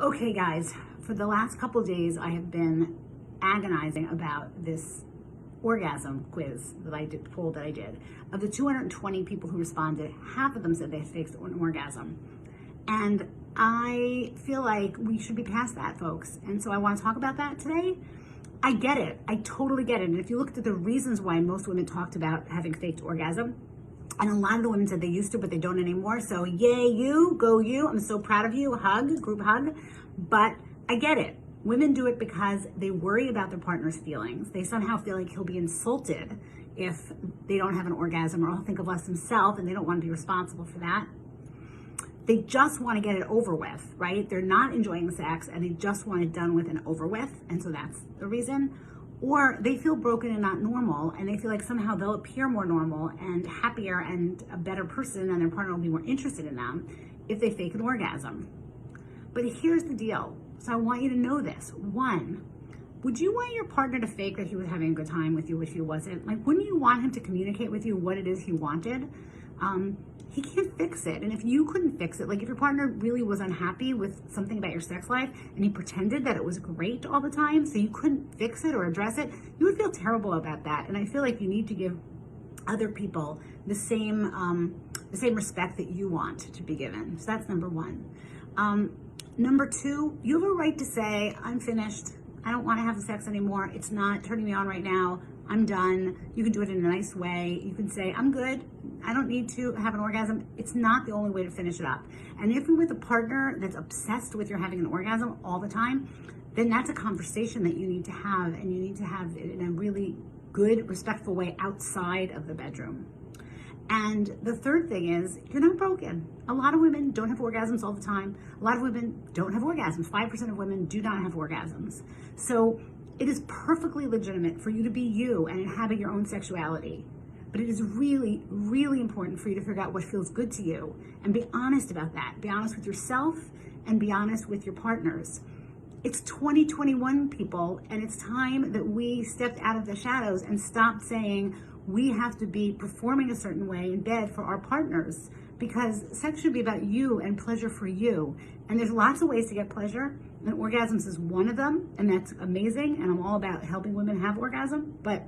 Okay, guys, for the last couple of days, I have been agonizing about this orgasm quiz that I did, poll that I did. Of the 220 people who responded, half of them said they had faked an orgasm. And I feel like we should be past that, folks. And so I want to talk about that today. I get it. I totally get it. And if you looked at the reasons why most women talked about having faked orgasm, and a lot of the women said they used to, but they don't anymore. So yay, you, go you. I'm so proud of you. Hug, group hug. But I get it. Women do it because they worry about their partner's feelings. They somehow feel like he'll be insulted if they don't have an orgasm, or he'll think of less himself, and they don't want to be responsible for that. They just want to get it over with, right? They're not enjoying sex and they just want it done with and over with. And so that's the reason. Or they feel broken and not normal, and they feel like somehow they'll appear more normal and happier and a better person, and their partner will be more interested in them if they fake an orgasm. But here's the deal. So I want you to know this. One, would you want your partner to fake that he was having a good time with you if he wasn't? Like, wouldn't you want him to communicate with you what it is he wanted? He can't fix it. And if you couldn't fix it, like if your partner really was unhappy with something about your sex life and he pretended that it was great all the time, so you couldn't fix it or address it, you would feel terrible about that. And I feel like you need to give other people the same respect that you want to be given. So that's number one. Number two, you have a right to say, I'm finished. I don't want to have the sex anymore. It's not turning me on right now. I'm done. You can do it in a nice way. You can say, I'm good. I don't need to have an orgasm. It's not the only way to finish it up. And if you're with a partner that's obsessed with your having an orgasm all the time, then that's a conversation that you need to have, and you need to have it in a really good, respectful way outside of the bedroom. And the third thing is, you're not broken. A lot of women don't have orgasms all the time. A lot of women don't have orgasms. 5% of women do not have orgasms. So it is perfectly legitimate for you to be you and inhabit your own sexuality. But it is really, really important for you to figure out what feels good to you and be honest about that. Be honest with yourself and be honest with your partners. It's 2021, people, and it's time that we stepped out of the shadows and stopped saying we have to be performing a certain way in bed for our partners, because sex should be about you and pleasure for you. And there's lots of ways to get pleasure, and orgasms is one of them, and that's amazing, and I'm all about helping women have orgasm, but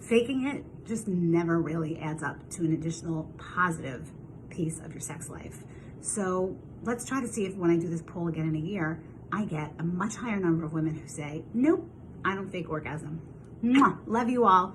faking it just never really adds up to an additional positive piece of your sex life. So let's try to see if when I do this poll again in a year, I get a much higher number of women who say, nope, I don't fake orgasm. Mwah. Love you all.